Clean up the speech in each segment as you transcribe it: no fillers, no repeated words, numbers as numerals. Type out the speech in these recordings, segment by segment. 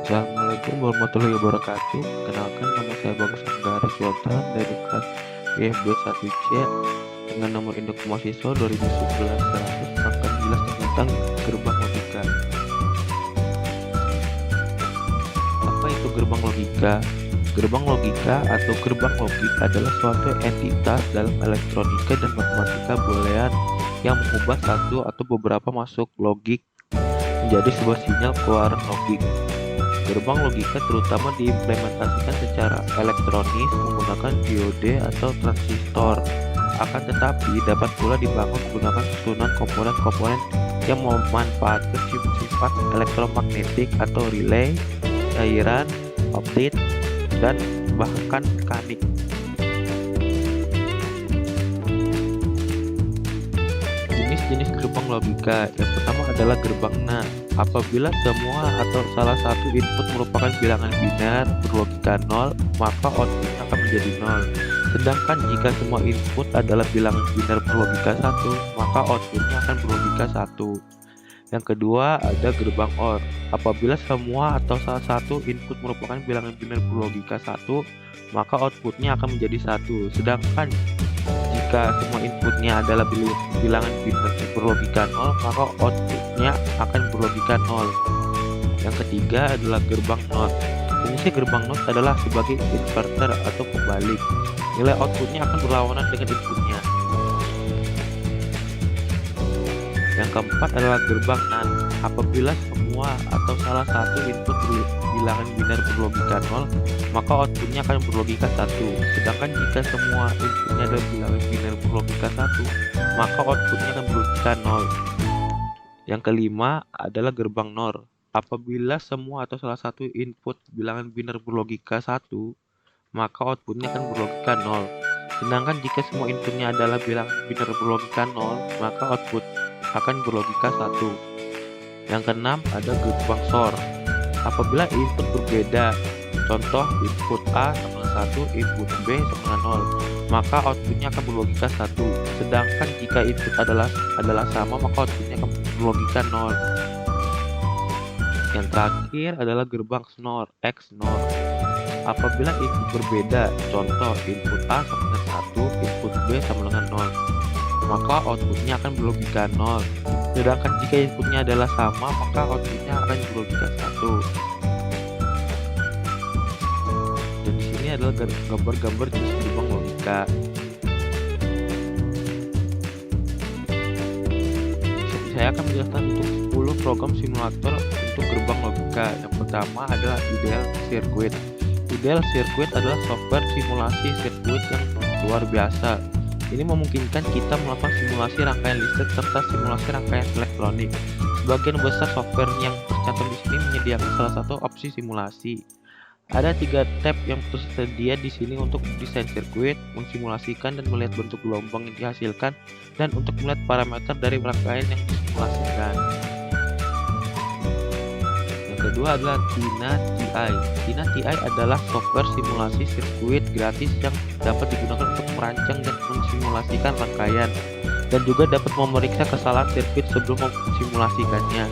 Assalamualaikum warahmatullahi wabarakatuh. Kenalkan, nama saya Bagus Anggara Sultan dari kelas IFB 1C dengan nomor induk mahasiswa 2011 100 akan menjelaskan tentang gerbang logika. Apa itu gerbang logika? Gerbang logika atau gerbang logik adalah suatu entitas dalam elektronika dan matematika boolean yang mengubah satu atau beberapa masuk logik menjadi sebuah sinyal keluaran logik. Gerbang logika terutama diimplementasikan secara elektronis menggunakan diode atau transistor. Akan tetapi dapat pula dibangun menggunakan susunan komponen-komponen yang memanfaatkan sifat elektromagnetik atau relay, cairan, optik, dan bahkan mekanik. Jenis-jenis gerbang logika. Yang pertama adalah gerbang NAND. Apabila semua atau salah satu input merupakan bilangan biner berlogika 0, maka outputnya akan menjadi 0. Sedangkan jika semua input adalah bilangan biner berlogika 1, maka outputnya akan berlogika 1. Yang kedua ada gerbang OR. Apabila semua atau salah satu input merupakan bilangan biner berlogika 1, maka outputnya akan menjadi 1. Sedangkan jika semua inputnya adalah bilangan biner berlogika 0, maka outputnya akan berlogika 0. Yang ketiga adalah gerbang NOT. Fungsi gerbang NOT adalah sebagai inverter atau pembalik. Nilai outputnya akan berlawanan dengan inputnya. Yang keempat adalah gerbang NAND. Apabila semua atau salah satu input bilangan biner berlogika 0, maka outputnya akan berlogika 1. Sedangkan jika semua inputnya adalah bilangan biner berlogika 1, maka outputnya akan berlogika 0. Yang kelima adalah gerbang NOR. Apabila semua atau salah satu input bilangan biner berlogika 1, maka outputnya akan berlogika 0. Sedangkan jika semua inputnya adalah bilangan biner berlogika 0, maka output akan berlogika 1. Yang keenam ada gerbang SOR. Apabila input berbeda, contoh input A sama dengan 1, input B sama dengan 0, maka outputnya akan berlogika 1. Sedangkan jika input adalah sama, maka outputnya akan berlogika 0. Yang terakhir adalah gerbang XNOR. Apabila input berbeda, contoh input A sama dengan 1, input B sama dengan 0, maka outputnya akan berlogika 0. Sedangkan jika inputnya adalah sama, maka outputnya akan berlogika 1. Dan di sini adalah gambar-gambar jenis gerbang logika. Saya akan menjelaskan untuk 10 program simulator untuk gerbang logika. Yang pertama adalah Ideal Circuit. Ideal Circuit adalah software simulasi sirkuit yang luar biasa. Ini memungkinkan kita melakukan simulasi rangkaian listrik serta simulasi rangkaian elektronik. Sebagian besar software yang tercantum di sini menyediakan salah satu opsi simulasi. Ada 3 tab yang tersedia di sini untuk desain sirkuit, mensimulasikan dan melihat bentuk gelombang yang dihasilkan, dan untuk melihat parameter dari rangkaian yang disimulasikan. Yang kedua adalah Tina TI. Tina TI adalah software simulasi sirkuit gratis yang dapat digunakan untuk merancang dan mensimulasikan rangkaian, dan juga dapat memeriksa kesalahan sirkuit sebelum mensimulasikannya.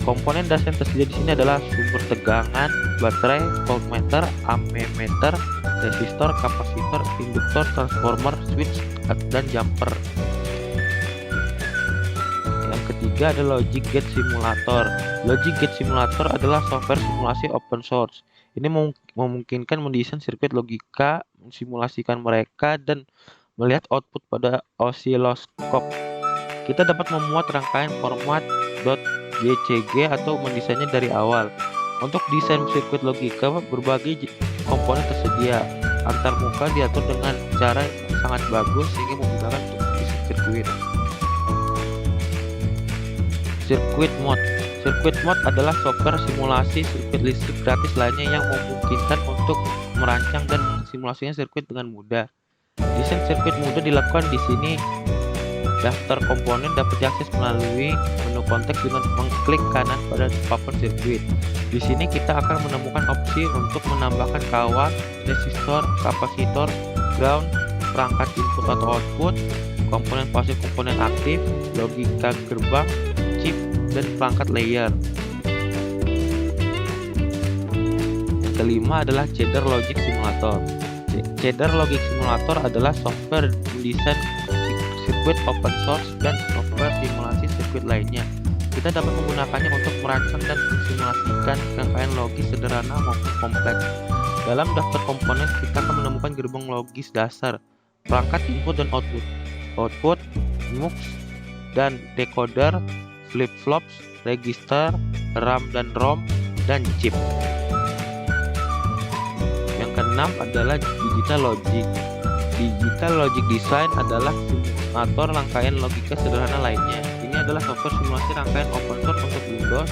Komponen dasar yang tersedia di sini adalah sumber tegangan, baterai, voltmeter, ammeter, resistor, kapasitor, induktor, transformer, switch, dan jumper. Yang ketiga adalah Logic Gate Simulator. Logic Gate Simulator adalah software simulasi open source. Ini memungkinkan mendesain sirkuit logika, mensimulasikan mereka, dan melihat output pada osiloskop. Kita dapat memuat rangkaian format .gcg atau mendesainnya dari awal. Untuk desain sirkuit logika, berbagai komponen tersedia. Antarmuka diatur dengan cara yang sangat bagus sehingga memudahkan untuk desain sirkuit. Circuit Mode. Circuit Mode adalah software simulasi sirkuit listrik gratis lainnya yang memungkinkan untuk merancang dan mensimulasikan sirkuit dengan mudah. Desain sirkuit mudah dilakukan di sini. Daftar komponen dapat diakses melalui menu konteks dengan mengklik kanan pada papan sirkuit. Di sini kita akan menemukan opsi untuk menambahkan kawat, resistor, kapasitor, ground, perangkat input atau output, komponen pasif, komponen aktif, logika gerbang, chip, dan perangkat layer. kelima adalah Cheddar Logic Simulator. Cheddar Logic Simulator adalah software desain sirkuit open source dan software simulasi sirkuit lainnya. Kita dapat menggunakannya untuk merancang dan mensimulasikan rangkaian logis sederhana maupun kompleks. Dalam daftar komponen, kita akan menemukan gerbong logis dasar, perangkat input dan output, mux dan decoder, flip-flops, register, RAM dan ROM, dan chip. Yang keenam adalah Digital Logic. Digital Logic Design adalah simulator rangkaian logika sederhana lainnya. Ini adalah software simulasi rangkaian open source untuk Windows,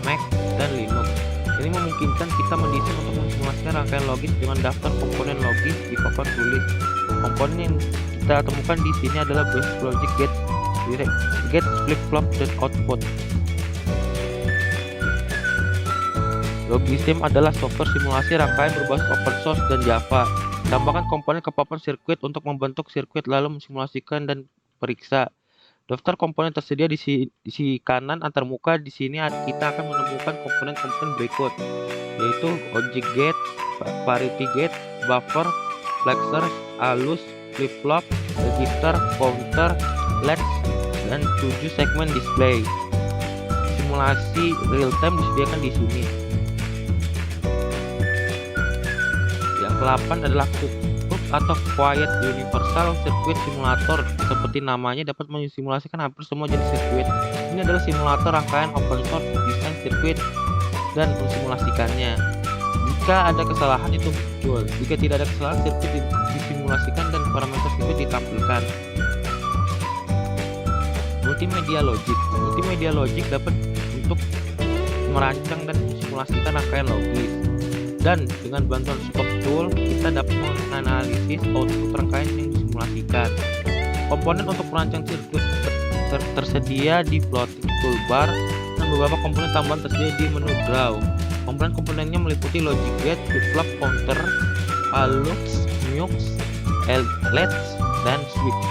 Mac, dan Linux. Ini memungkinkan kita mendesain untuk mensimulasikan rangkaian logis dengan daftar komponen logis di papan tulis. Komponen yang kita temukan di sini adalah basic logic gate, flip-flop, dan output. Logisim adalah software simulasi rangkaian berbasis open source dan Java. Tambahkan komponen ke papan sirkuit untuk membentuk sirkuit lalu mensimulasikan dan periksa. Daftar komponen tersedia di sisi kanan antarmuka. Di sini kita akan menemukan komponen-komponen berikut, yaitu object gate, parity gate, buffer, flexor, alus, flip-flop, register, counter, latch, dan 7 segmen display. Simulasi real time disediakan di sini. Yang ke-8 adalah CUP atau Quiet Universal Circuit Simulator. Seperti namanya, dapat mensimulasikan hampir semua jenis sirkuit. Ini adalah simulator rangkaian open source desain sirkuit dan mensimulasikannya. Jika ada kesalahan itu muncul. Jika tidak ada kesalahan, sirkuit disimulasikan dan parameter sirkuit ditampilkan. Multimedia Logic. Multimedia Logic dapat untuk merancang dan mensimulasikan rangkaian logis. Dan dengan bantuan Scope Tool, kita dapat menganalisis output rangkaian yang disimulasikan. Komponen untuk merancang sirkuit tersedia di Floating Toolbar, dan beberapa komponen tambahan tersedia di menu Draw. Komponen-komponennya meliputi logic gate, flip-flop, counter, alux, mux, latch, dan switch.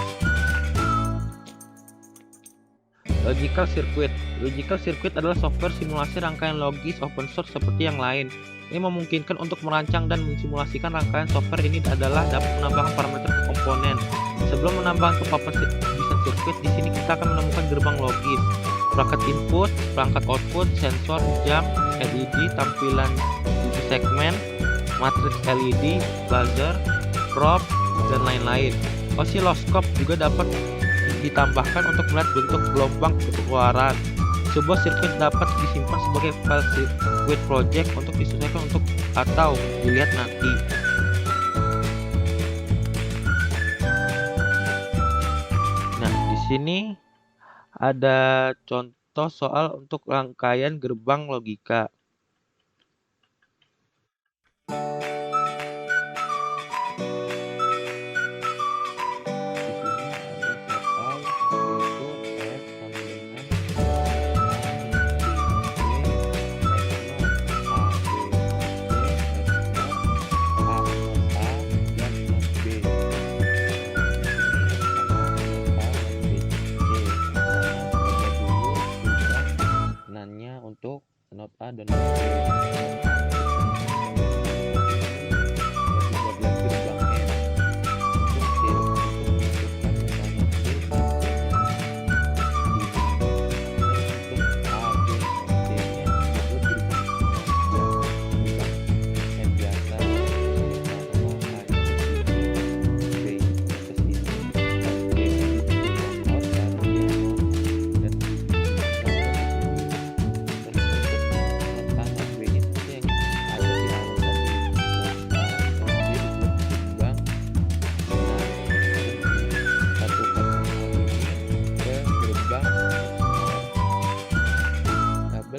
Logical Circuit. Logical Circuit adalah software simulasi rangkaian logis open source seperti yang lain. Ini memungkinkan untuk merancang dan mensimulasikan rangkaian software ini adalah dapat menambahkan parameter ke komponen. Sebelum menambahkan ke papan desain sirkuit, di sini kita akan menemukan gerbang logis, perangkat input, perangkat output, sensor, jam, LED, tampilan 7 segmen, matriks LED, buzzer, probe, dan lain-lain. Oscilloscope juga dapat ditambahkan untuk melihat bentuk gelombang keluaran. Sebuah sirkuit dapat disimpan sebagai file sirkuit project untuk disesuaikan untuk atau dilihat nanti. Nah, di sini ada contoh soal untuk rangkaian gerbang logika. Untuk not A dan not B.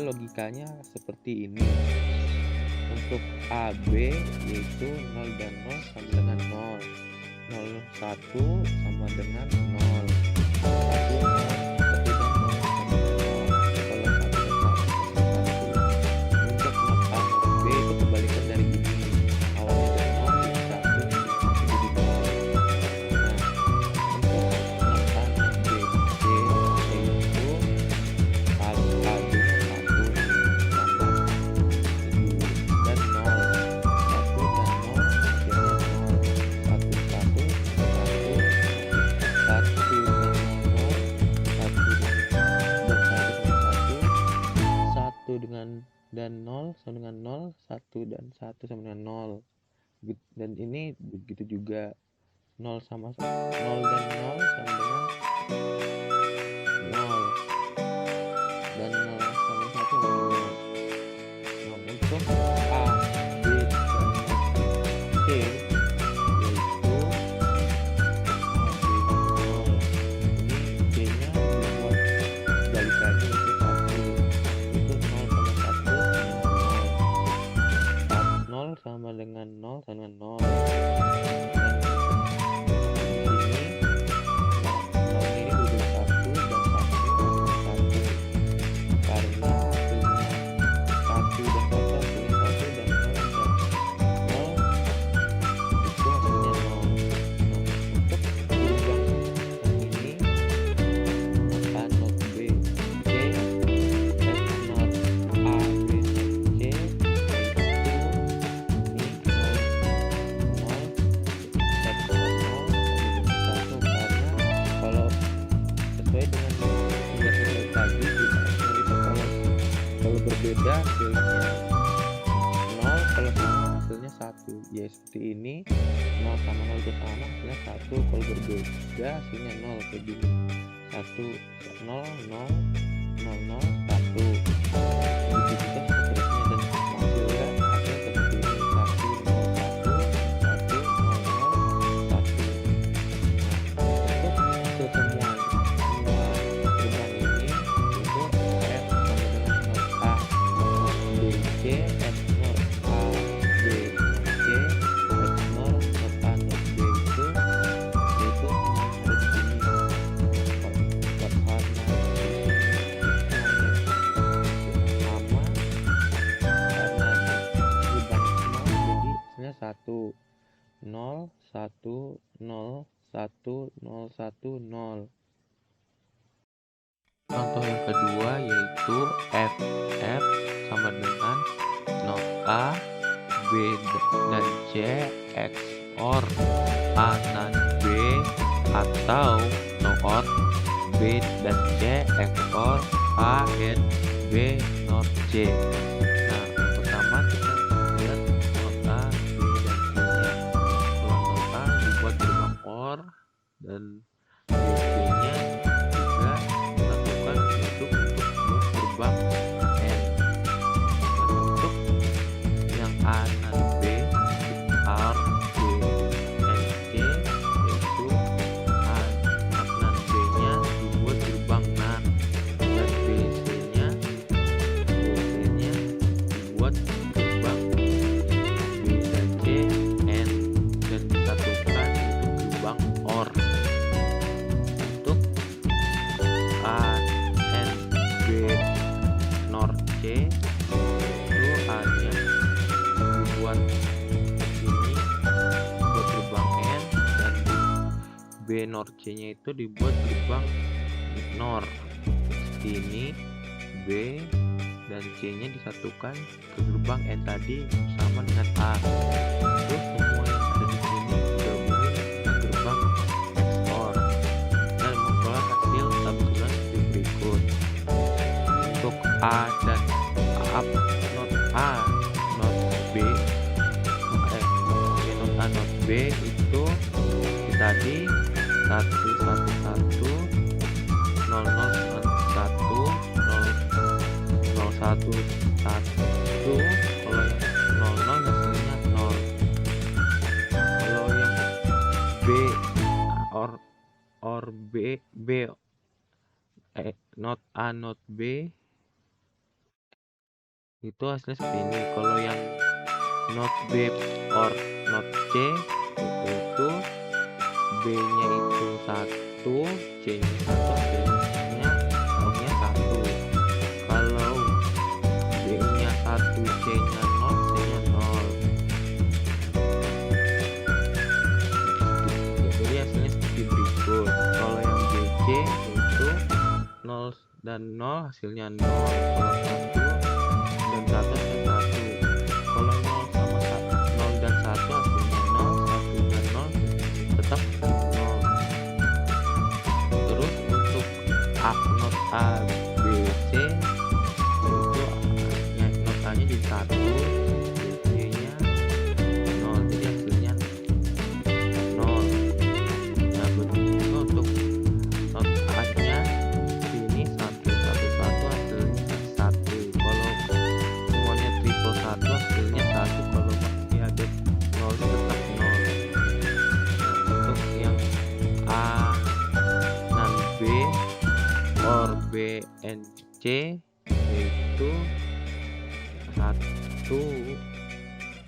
Logikanya seperti ini. Untuk AB yaitu 0 dan 0 sama dengan 0, 01 sama dengan 0, 1 0, 1 dan 0 sama dengan 0. Kalau 1 dan 1 sama 1. Untuk not A not B itu kebalikan dari ini. Awalnya dari 0 jadi 1 jadi 0. Nah, untuk not A not B C yaitu AB dan 0 sama dengan 0, 1 dan 1 sama dengan 0. Dan ini begitu juga 0 dan 0 sama dengan 0 dan 0 sama 1 sama dengan 0. Nah, untuk A, B, dan C yaitu A, B, 0. Ini C nya dibuat balik lagi itu 1, itu 0 sama 1 0 sama dengan 0 sama dengan 0. Berbeda hasilnya 0, kalau sama hasilnya 1. Ya seperti ini, 0 sama 0 itu sama hasilnya 1, kalau berbeda hasilnya 0 kayak gini. 1 0 0 0 0 1. Begitu juga seterusnya dan hasilnya seperti ini 1 0 1 1 0 0 1. Nah, untuk semua gerbang ini itu F sama dengan 0 A B C F 0 A B C F 0 A B itu ada di sini warna sama karena lubang semua jadi hasilnya 1 0 1 0 1 0 1 0. Contoh yang kedua yaitu F sama dengan not A, B dan C XOR A dan B atau not B dan C XOR A dan B not C. Nah, yang pertama kita lihat not A, B dan C nya. Kalau not A dibuat gerbang OR dan B C nya juga disatukan untuk gerbang AND. Dan untuk yang A dan B R B dan C yaitu A dan B nya dibuat gerbang NAND dan B C nya dibuat gerbang B dan C AND dan disatukan untuk gerbang OR. Untuk A and B NOR C itu A nya dibuat sini buat gerbang AND dan B NOR C nya itu dibuat gerbang NOR. Ini B dan C nya disatukan ke gerbang AND tadi sama dengan A. Terus semua yang ada di sini digabungin ke gerbang XOR dan memperoleh hasil taburan seperti berikut. Untuk A dan not A not B not A not B itu tadi 1 1 1 0 0 1 0 0 1 1. Kalau yang 0 0 hasilnya 0. Kalau yang B or B not A not B itu hasilnya seperti ini. Kalau yang not B or not C itu B nya itu 1, C nya 1, hasilnya O-nya 1. Kalau B nya 1, C nya 0, C nya 0. Jadi hasilnya seperti berikut. Kalau yang BC itu 0 dan 0 hasilnya 0. Kalau 1 dan 1 hasilnya 1. Kalau 0 sama 0 dan 1 hasilnya 0, 1 dan 0 tetap 0. Terus untuk not A, B, C itu not A nya jadi 1, B-nya 0, jadi hasilnya 0. Nah, begitu untuk not A-nya sini 1, 1, 1 hasilnya 1. Kalau semuanya triple 1 hasilnya 1, kalau masih ada 0 tetap 0. Nah, untuk yang A dan B or B and C yaitu 1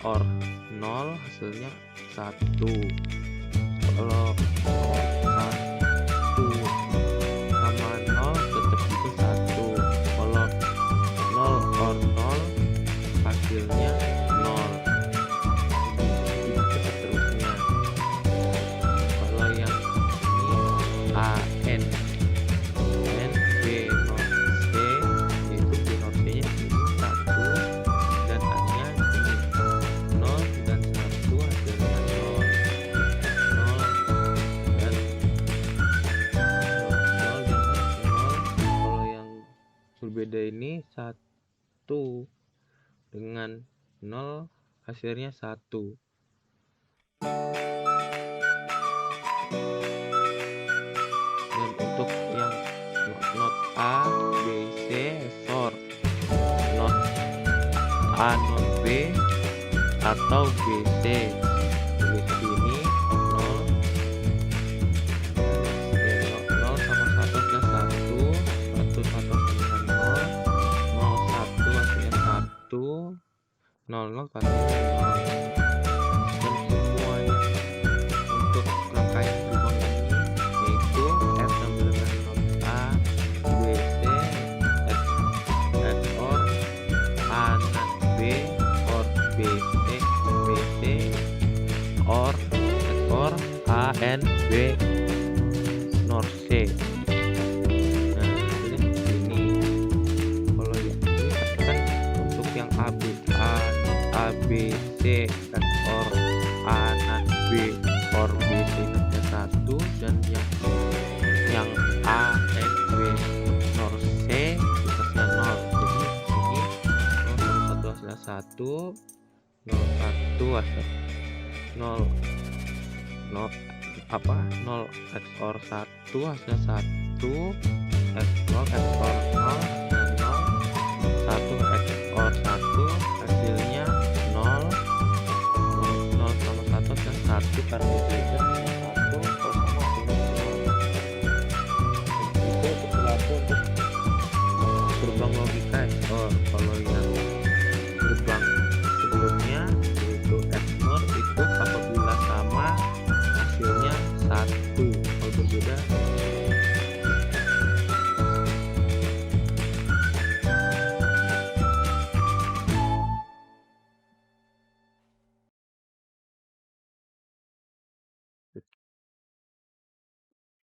or 0 hasilnya 1. Kalau 1 sama 0 tetap juga 1. Kalau 0 or 0 hasilnya 0. Begitu seterusnya. Kalau yang ini A N B not C, yaitu B not C nya ini 1 dan A nya ini 0 dan 1 hasilnya 0, 0 dan 0 dan 0. Kalau yang berbeda ini 1 dengan 0 hasilnya 1. Dan untuk yang not A, B, C, XOR not A, not B atau B, C. Jadi sini 0, 0 sama 1 hasilnya 1, 1, 1 hasilnya 0, 0, 1 hasilnya 1, 0, 0 hasilnya 0. Dan semuanya untuk rangkaian berubah ini yaitu F sama dengan not A, B, C, XOR A dan B or B, C, B, C or XOR A and B nor C. Nah, jadi ini kalau yang ini kan untuk yang A, B, A, not A, B, C XOR A dan B or B, C notnya 1, dan yang A and B nor C hasilnya 0. Jadi sini 0 sama 1 hasilnya 1, 0, 1 hasilnya 0, 0 apa 0 XOR 1 hasilnya 1, XOR 0 hasilnya 0, 1 XOR 1 hasilnya 0, 0 sama 1 hasilnya 1 karena itu 1, kalau sama hasilnya 0. Itu berlaku untuk gerbang logika XOR. Kalau